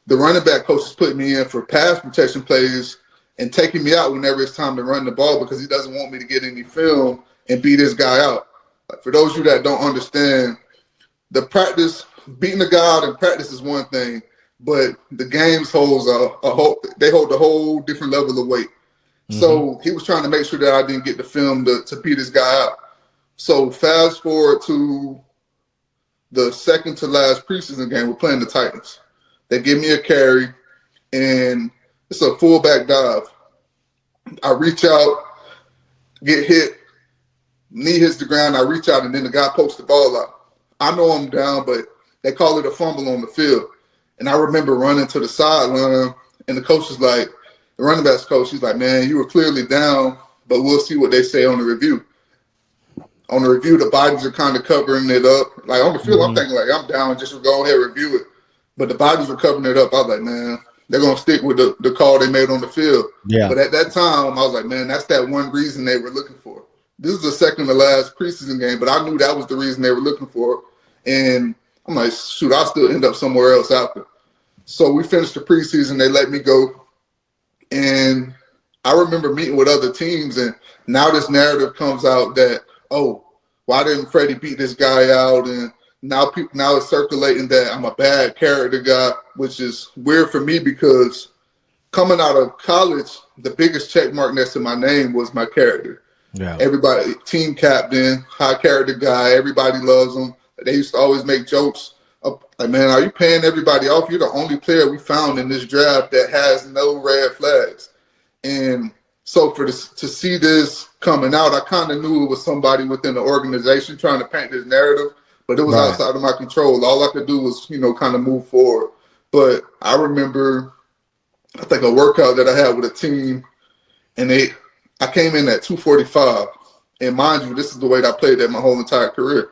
the running back coach is putting me in for pass protection plays and taking me out whenever it's time to run the ball, because he doesn't want me to get any film and beat this guy out. Like, for those of you that don't understand, the practice, beating the guy out in practice is one thing, but the games hold a whole different level of weight. Mm-hmm. So he was trying to make sure that I didn't get the film to beat this guy out. So fast forward to the second to last preseason game, we're playing the Titans. They give me a carry, and it's a fullback dive. I reach out, get hit, knee hits the ground, I reach out, and then the guy pokes the ball out. I know I'm down, but they call it a fumble on the field. And I remember running to the sideline, and the coach was like, the running backs coach, he's like, man, you were clearly down, but we'll see what they say on the review. On the review, the bodies are kind of covering it up. Like on the field, I'm thinking like, I'm down, just go ahead and review it. But the bodies were covering it up. I was like, man, they're going to stick with the call they made on the field. Yeah. But at that time, I was like, man, that's that one reason they were looking for. This is the second to last preseason game, but I knew that was the reason they were looking for. And I'm like, shoot, I'll still end up somewhere else after. So we finished the preseason. They let me go. And I remember meeting with other teams, and now this narrative comes out that, oh, why didn't Freddie beat this guy out? And now it's circulating that I'm a bad character guy, which is weird for me because coming out of college, the biggest check mark next to my name was my character. Yeah. Everybody, team captain, high character guy, everybody loves him. They used to always make jokes like, man, are you paying everybody off? You're the only player we found in this draft that has no red flags. And so to see this coming out, I kind of knew it was somebody within the organization trying to paint this narrative, but it was outside of my control. All I could do was, kind of move forward. But I remember, I think a workout that I had with a team, and I came in at 245. And mind you, this is the way that I played that my whole entire career.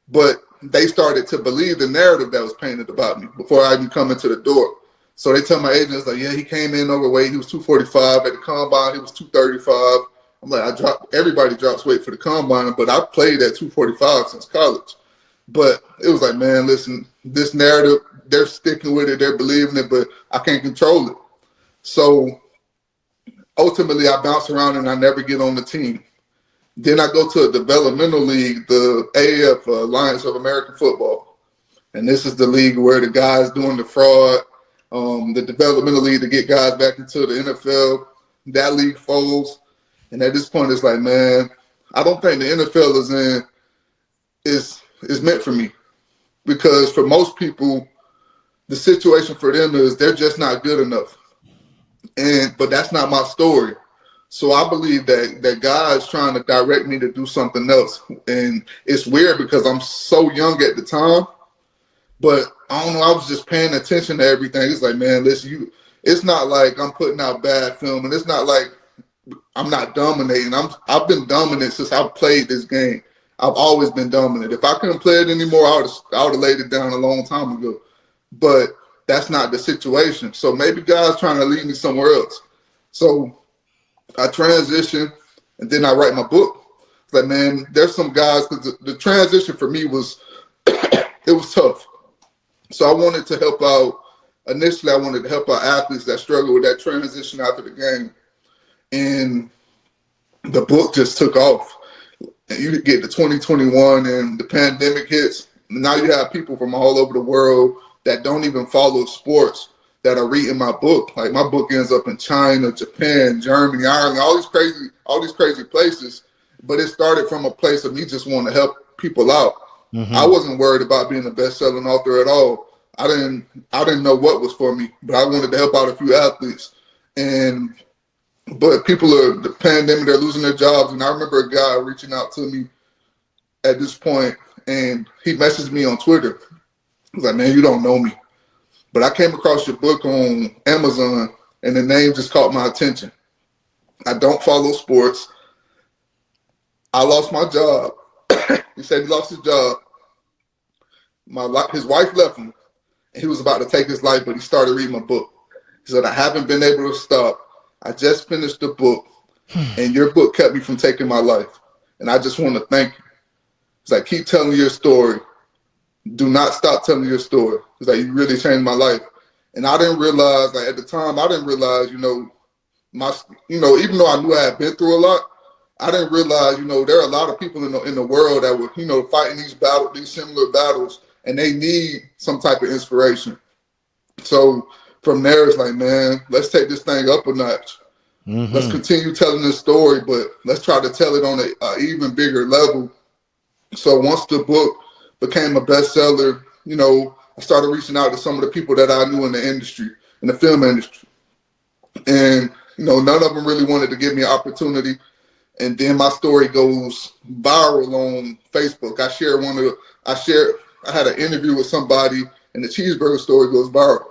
But they started to believe the narrative that was painted about me before I even come into the door. So they tell my agents, like, yeah, he came in overweight. He was 245. At the combine, he was 235. I'm like, everybody drops weight for the combine, but I played at 245 since college. But it was like, man, listen, this narrative, they're sticking with it. They're believing it, but I can't control it. So ultimately, I bounce around and I never get on the team. Then I go to a developmental league, the AAF, Alliance of American Football. And this is the league where the guys doing the fraud, the developmental league to get guys back into the NFL. That league folds. And at this point, it's like, man, I don't think the NFL is meant for me. Because for most people, the situation for them is they're just not good enough. But that's not my story. So I believe that God is trying to direct me to do something else. And it's weird because I'm so young at the time. But I don't know, I was just paying attention to everything. It's like, man, listen, it's not like I'm putting out bad film. And it's not like I'm not dominating. I've been dominant since I played this game. I've always been dominant. If I couldn't play it anymore, I would have laid it down a long time ago. But that's not the situation. So maybe God's trying to lead me somewhere else. So I transition, and then I write my book. It's like, man, there's some guys, because the transition for me was, it was tough. So I wanted to help out. Initially, I wanted to help out athletes that struggle with that transition after the game. And the book just took off. And you get to 2021 and the pandemic hits. Now you have people from all over the world that don't even follow sports that are reading my book. Like my book ends up in China, Japan, Germany, Ireland, all these crazy places. But it started from a place of me just wanting to help people out. Mm-hmm. I wasn't worried about being a best-selling author at all. I didn't know what was for me, but I wanted to help out a few athletes. But the pandemic, they're losing their jobs. And I remember a guy reaching out to me at this point, and he messaged me on Twitter. He was like, man, you don't know me, but I came across your book on Amazon, and the name just caught my attention. I don't follow sports. I lost my job. He said he lost his job. His wife left him, and he was about to take his life, but he started reading my book. He said, I haven't been able to stop. I just finished the book, and your book kept me from taking my life. And I just want to thank you. It's like, keep telling your story. Do not stop telling your story. It's like, you really changed my life. And I didn't realize, like at the time, even though I knew I had been through a lot, I didn't realize, there are a lot of people in the world that were, fighting these similar battles, and they need some type of inspiration. So from there, it's like, man, let's take this thing up a notch. Mm-hmm. Let's continue telling this story, but let's try to tell it on an even bigger level. So once the book became a bestseller, I started reaching out to some of the people that I knew in the industry, in the film industry. And, none of them really wanted to give me an opportunity. and then my story goes viral on Facebook. I had an interview with somebody, and the cheeseburger story goes viral.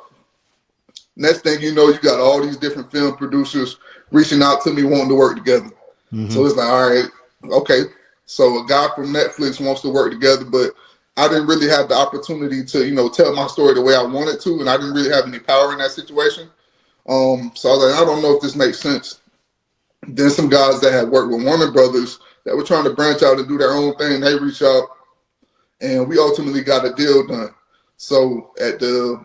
Next thing you know, you got all these different film producers reaching out to me wanting to work together. Mm-hmm. So it's like, all right, okay. So a guy from Netflix wants to work together, but I didn't really have the opportunity to, tell my story the way I wanted to, and I didn't really have any power in that situation. So I was like, I don't know if this makes sense. Then some guys that had worked with Warner Brothers that were trying to branch out and do their own thing, they reached out, and we ultimately got a deal done. So at the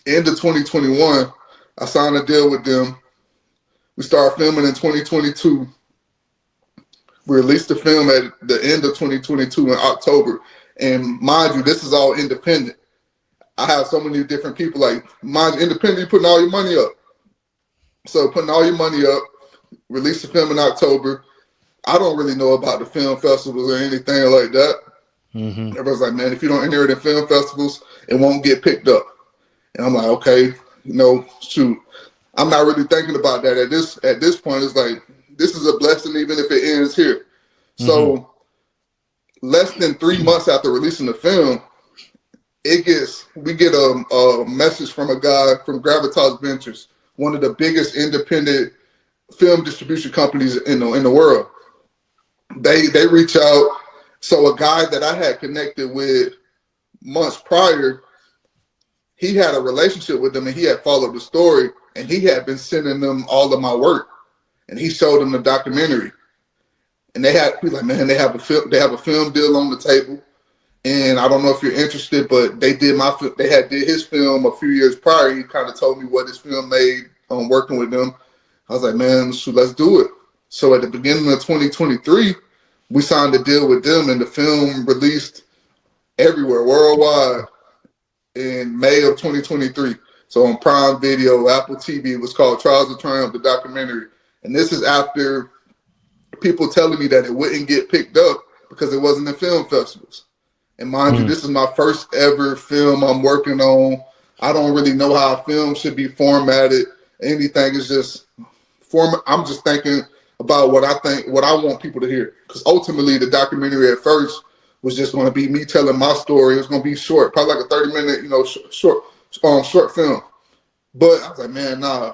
end of 2021, I signed a deal with them. We started filming in 2022. We released the film at the end of 2022 in October. And mind you, this is all independent. I have so many different people, like, mind you, independent, you're putting all your money up. So putting all your money up, release the film in October. I don't really know about the film festivals or anything like that. Mm-hmm. Everybody's like, man, if you don't enter it in film festivals, it won't get picked up. And I'm like, okay, shoot. I'm not really thinking about that at this point. It's like, this is a blessing even if it ends here. Mm-hmm. So less than 3 months after releasing the film, we get a message from a guy from Gravitas Ventures, one of the biggest independent film distribution companies in the world. They reach out. So a guy that I had connected with months prior, he had a relationship with them and he had followed the story and he had been sending them all of my work, and he showed them the documentary. And he's like, man, they have a film deal on the table. And I don't know if you're interested, but they did his film a few years prior. He kind of told me what his film made working with them. I was like, man, let's do it. So at the beginning of 2023, we signed a deal with them, and the film released everywhere, worldwide, in May of 2023. So on Prime Video, Apple TV, it was called Trials of Triumph, the documentary. And this is after people telling me that it wouldn't get picked up because it wasn't in film festivals. And mind you, this is my first ever film I'm working on. I don't really know how a film should be formatted. Anything is just I'm just thinking about what I want people to hear. Because ultimately, the documentary at first was just going to be me telling my story. It was going to be short, probably like a 30-minute, short film. But I was like, man, nah,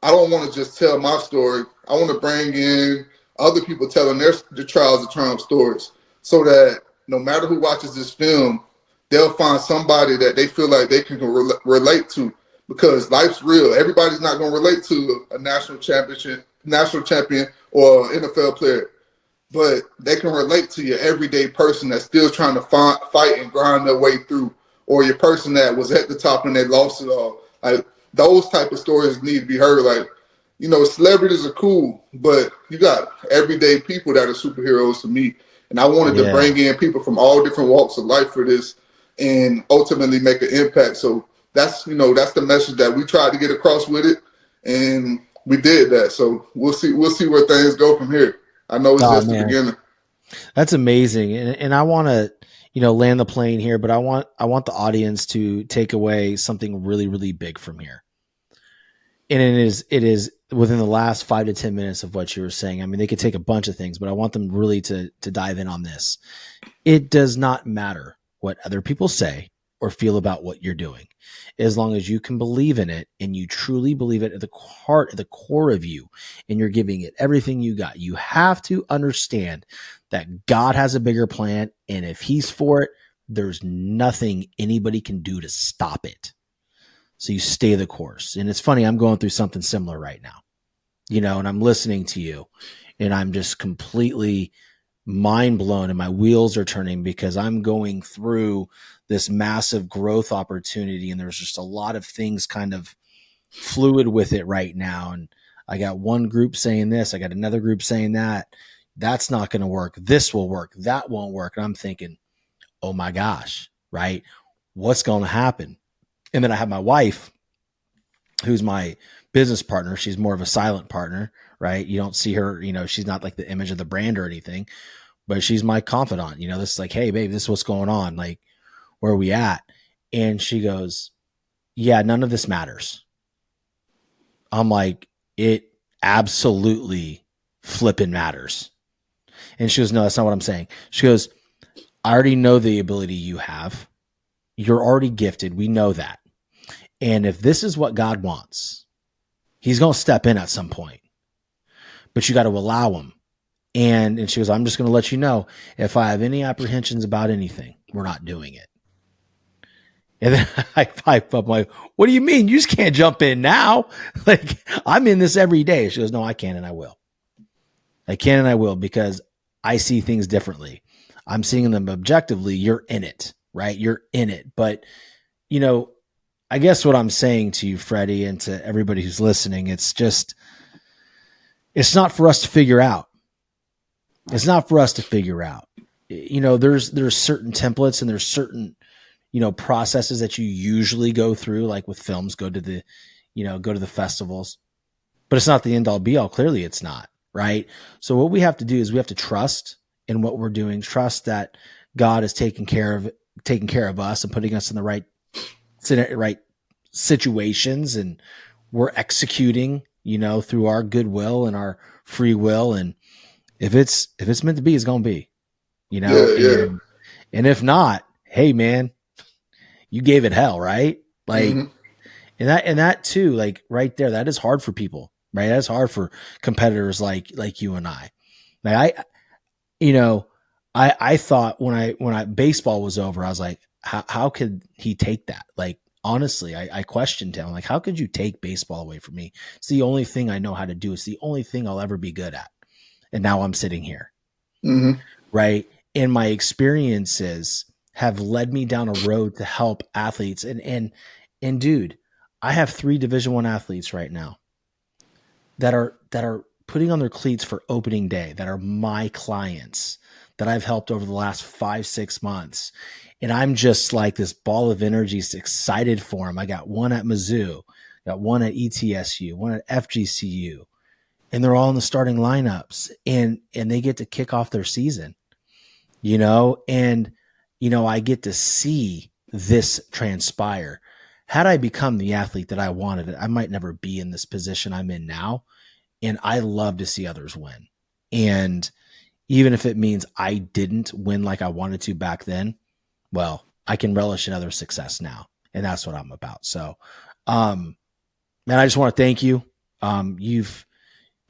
I don't want to just tell my story. I want to bring in other people telling their trials of triumph stories, so that no matter who watches this film, they'll find somebody that they feel like they can relate to, because life's real. Everybody's not going to relate to a national champion or NFL player, but they can relate to your everyday person that's still trying to fight and grind their way through, or your person that was at the top and they lost it all. Like, those type of stories need to be heard. Like, celebrities are cool, but you got everyday people that are superheroes to me. And I wanted to bring in people from all different walks of life for this and ultimately make an impact. So that's the message that we tried to get across with it. And we did that. So we'll see where things go from here. I know it's just the beginning. That's amazing. And I want to, land the plane here, but I want the audience to take away something really, really big from here. And it is within the last 5 to 10 minutes of what you were saying. I mean, they could take a bunch of things, but I want them really to dive in on this. It does not matter what other people say or feel about what you're doing, as long as you can believe in it and you truly believe it at the heart, at the core of you, and you're giving it everything you got. You have to understand that God has a bigger plan, and if he's for it, there's nothing anybody can do to stop it. So you stay the course. And it's funny, I'm going through something similar right now, and I'm listening to you, and I'm just completely mind blown, and my wheels are turning, because I'm going through this massive growth opportunity, and there's just a lot of things kind of fluid with it right now. And I got one group saying this, I got another group saying that. That's not going to work. This will work. That won't work. And I'm thinking, oh my gosh, right? What's going to happen? And then I have my wife, who's my business partner. She's more of a silent partner, right? You don't see her, she's not like the image of the brand or anything, but she's my confidant. This is like, hey, babe, this is what's going on. Like, where are we at? And she goes, yeah, none of this matters. I'm like, it absolutely flipping matters. And she goes, no, that's not what I'm saying. She goes, I already know the ability you have. You're already gifted. We know that. And if this is what God wants, he's going to step in at some point, but you got to allow him. And she goes, I'm just going to let you know, if I have any apprehensions about anything, we're not doing it. And then I pipe up, like, what do you mean? You just can't jump in now. Like, I'm in this every day. She goes, no, I can and I will. I can and I will, because I see things differently. I'm seeing them objectively. You're in it, right? You're in it. But, you know, I guess what I'm saying to you, Freddie, and to everybody who's listening, it's not for us to figure out. It's not for us to figure out. You know, there's certain templates and there's certain, you know, processes that you usually go through, like with films, go to the festivals, but it's not the end all be all. Clearly it's not, right? So what we have to do is we have to trust in what we're doing, trust that God is taking care of us and putting us in the right situations, and we're executing, you know, through our goodwill and our free will. And if it's meant to be, it's going to be, you know, and if not, hey man, you gave it hell, right? Like, and that too, like right there, that is hard for people, right? That's hard for competitors like you and I. Like I thought when baseball was over, I was like, how could he take that? Like, honestly, I questioned him. Like, how could you take baseball away from me? It's the only thing I know how to do. It's the only thing I'll ever be good at. And now I'm sitting here. Right. And my experiences have led me down a road to help athletes. And dude, I have 3 Division I athletes right now that are putting on their cleats for opening day, that are my clients, that I've helped over the last 5-6 months. And I'm just like this ball of energy, excited for them. I got one at Mizzou, got one at ETSU, one at FGCU, and they're all in the starting lineups, and they get to kick off their season, you know, and, you know, I get to see this transpire. Had I become the athlete that I wanted, I might never be in this position I'm in now. And I love to see others win. And even if it means I didn't win like I wanted to back then, well, I can relish in other success now. And that's what I'm about. So, man, I just want to thank you.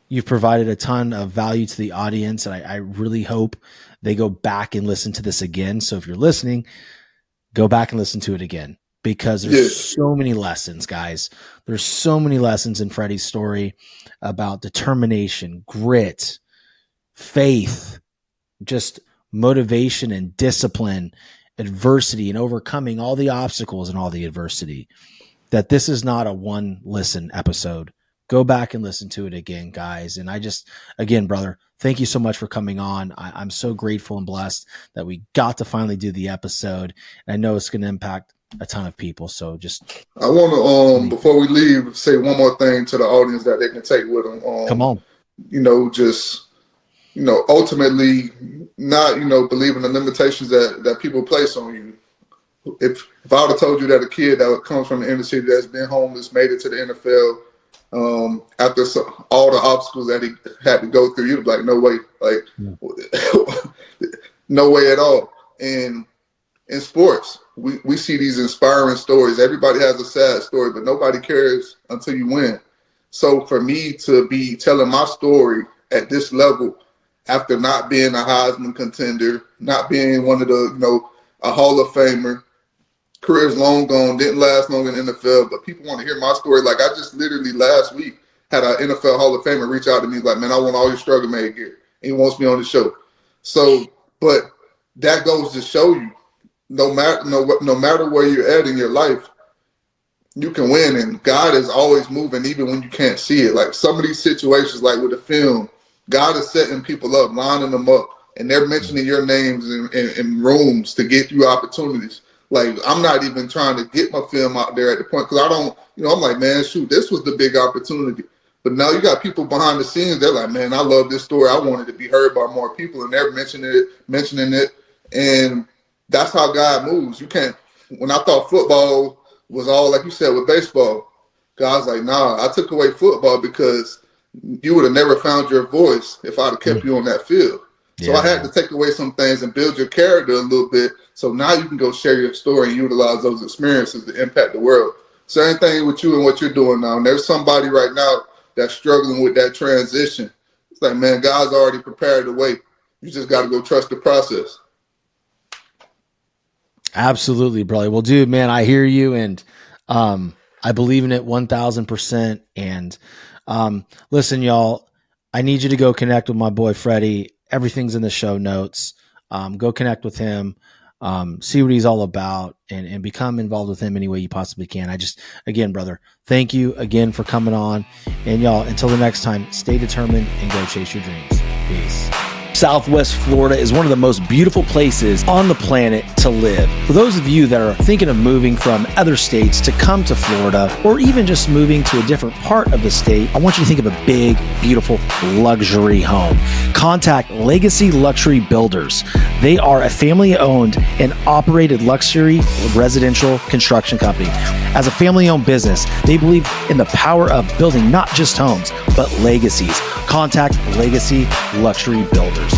You've provided a ton of value to the audience, and I really hope they go back and listen to this again. So if you're listening, go back and listen to it again, because there's so many lessons, guys. There's so many lessons in Freddie's story about determination, grit, faith, just motivation and discipline, adversity, and overcoming all the obstacles and all the adversity. That this is not a one listen episode. Go back and listen to it again, guys. And again, brother, thank you so much for coming on. I'm so grateful and blessed that we got to finally do the episode. And I know it's going to impact a ton of people. So I want to, before we leave, say one more thing to the audience that they can take with them. Come on. You know, ultimately not, believing the limitations that people place on you. If I would have told you that a kid that comes from the inner city that's been homeless made it to the NFL, after all the obstacles that he had to go through, you'd be like, no way, no way at all. And in sports, we see these inspiring stories. Everybody has a sad story, but nobody cares until you win. So for me to be telling my story at this level, after not being a Heisman contender, not being one of the, a Hall of Famer, career's long gone, didn't last long in the NFL, but people want to hear my story. Like, I just literally last week had an NFL Hall of Famer reach out to me like, man, I want all your struggle made gear. And he wants me on the show. So, but that goes to show you, no matter where you're at in your life, you can win. And God is always moving, even when you can't see it. Like some of these situations, like with the film, God is setting people up, lining them up, and they're mentioning your names in rooms to get you opportunities. Like, I'm not even trying to get my film out there at the point, because I don't, I'm like, man, shoot, this was the big opportunity. But now you got people behind the scenes. They're like, man, I love this story. I want it to be heard by more people, and they're mentioning it. And that's how God moves. You can't, when I thought football was all, like you said, with baseball, God's like, nah, I took away football because you would have never found your voice if I'd have kept you on that field. So I had to take away some things and build your character a little bit. So now you can go share your story and utilize those experiences to impact the world. Same thing with you and what you're doing now. And there's somebody right now that's struggling with that transition. It's like, man, God's already prepared the way. You just got to go trust the process. Absolutely, brother. Well, dude, man, I hear you. And I believe in it 1000%. And listen, y'all, I need you to go connect with my boy, Freddie. Everything's in the show notes. Go connect with him, see what he's all about, and become involved with him any way you possibly can. Again, brother, thank you again for coming on. And y'all, until the next time, stay determined and go chase your dreams. Peace. Southwest Florida is one of the most beautiful places on the planet to live. For those of you that are thinking of moving from other states to come to Florida, or even just moving to a different part of the state, I want you to think of a big, beautiful luxury home. Contact Legacy Luxury Builders. They are a family-owned and operated luxury residential construction company. As a family-owned business, they believe in the power of building not just homes, but legacies. Contact Legacy Luxury Builders.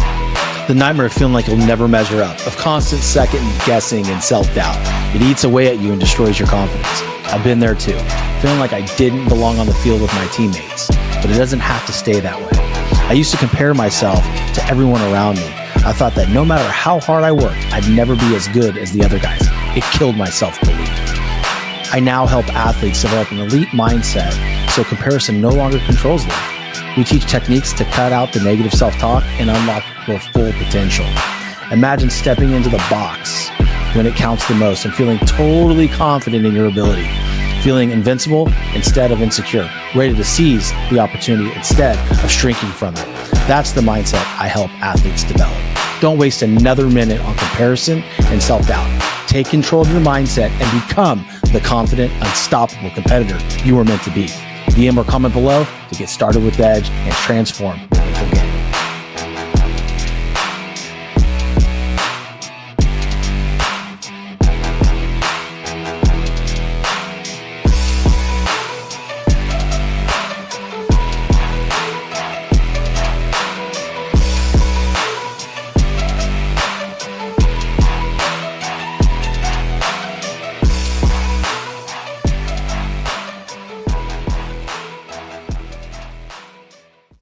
The nightmare of feeling like you'll never measure up, of constant second guessing and self-doubt. It eats away at you and destroys your confidence. I've been there too, feeling like I didn't belong on the field with my teammates, but it doesn't have to stay that way. I used to compare myself to everyone around me. I thought that no matter how hard I worked, I'd never be as good as the other guys. It killed my self-belief. I now help athletes develop an elite mindset so comparison no longer controls them. We teach techniques to cut out the negative self-talk and unlock their full potential. Imagine stepping into the box when it counts the most and feeling totally confident in your ability, feeling invincible instead of insecure, ready to seize the opportunity instead of shrinking from it. That's the mindset I help athletes develop. Don't waste another minute on comparison and self-doubt. Take control of your mindset and become the confident, unstoppable competitor you were meant to be. DM or comment below to get started with the Edge and transform